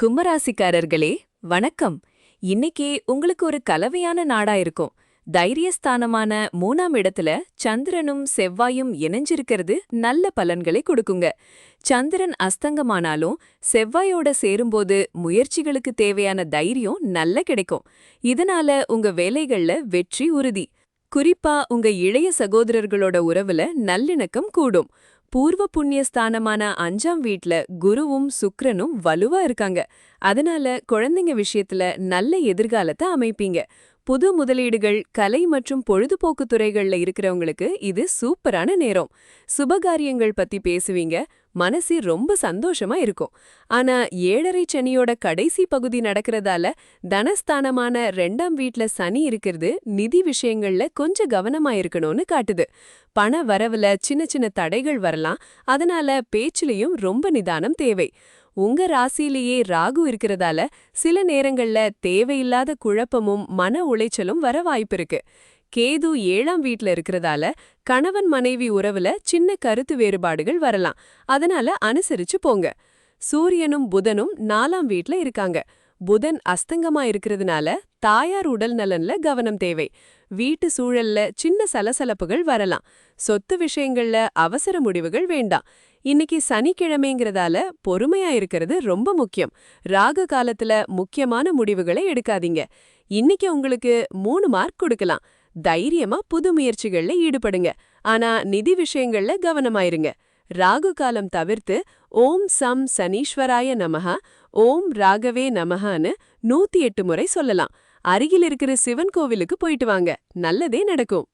கும்பராசிக்காரர்களே வணக்கம். இன்னைக்கு உங்களுக்கு ஒரு கலவையான நாடா இருக்கும். தைரியஸ்தானமான 3ஆம் இடத்துல சந்திரனும் செவ்வாயும் இணைஞ்சிருக்கிறது நல்ல பலன்களை கொடுக்குங்க. சந்திரன் அஸ்தங்கமானாலும் செவ்வாயோட சேரும்போது முயற்சிகளுக்கு தேவையான தைரியம் நல்ல கிடைக்கும். இதனால உங்க வேலைகள்ல வெற்றி உறுதி. குறிப்பா உங்க இளைய சகோதரர்களோட உறவுல நல்லிணக்கம் கூடும். பூர்வ புண்ணியஸ்தானமான 5ஆம் வீட்ல குருவும் சுக்கிரனும் வலுவா இருக்காங்க. அதனால குழந்தைங்க விஷயத்துல நல்ல எதிர்காலத்தை அமைப்பீங்க. புது முதலீடுகள், கலை மற்றும் பொழுதுபோக்கு துறைகள்ல இருக்கிறவங்களுக்கு இது சூப்பரான நேரம். சுபகாரியங்கள் பத்தி பேசுவீங்க, மனசு ரொம்ப சந்தோஷமா இருக்கும். ஆனா 7.5 சனியோட கடைசி பகுதி நடக்கிறதால தனஸ்தானமான 2ஆம் வீட்ல சனி இருக்கிறது நிதி விஷயங்கள்ல கொஞ்சம் கவனமா இருக்கணும்னு காட்டுது. பண வரவுல சின்ன சின்ன தடைகள் வரலாம். அதனால பேச்சுலயும் ரொம்ப நிதானம் தேவை. உங்க ராசியிலேயே ராகு இருக்கிறதால சில நேரங்கள்ல தேவையில்லாத குழப்பமும் மன உளைச்சலும் வர வாய்ப்பிருக்கு. கேது 7ஆம் வீட்ல இருக்கிறதால கணவன் மனைவி உறவுல சின்ன கருத்து வேறுபாடுகள் வரலாம். அதனால அனுசரிச்சு போங்க. சூரியனும் புதனும் 4ஆம் வீட்ல இருக்காங்க. புதன் அஸ்தங்கமா இருக்கிறதுனால தாயார் உடல் நலன்ல கவனம் தேவை. வீட்டு சூழல்ல சின்ன சலசலப்புகள் வரலாம். சொத்து விஷயங்கள்ல அவசர முடிவுகள் வேண்டாம். இன்னைக்கு சனிக்கிழமைங்கிறதால பொறுமையா இருக்கிறது ரொம்ப முக்கியம். ராகு காலத்துல முக்கியமான முடிவுகளை எடுக்காதீங்க. இன்னைக்கு உங்களுக்கு 3 மார்க் கொடுக்கலாம். தைரியமா புது முயற்சிகள்ல ஈடுபடுங்க. ஆனா நிதி விஷயங்கள்ல கவனமாயிருங்க. ராகு காலம் தவிர்த்து ஓம் சம் சனீஸ்வராய நமஹ, ஓம் ராகவே நமஹன்னு 108 முறை சொல்லலாம். அருகில் இருக்கிற சிவன் கோவிலுக்கு போயிட்டு வாங்க. நல்லதே நடக்கும்.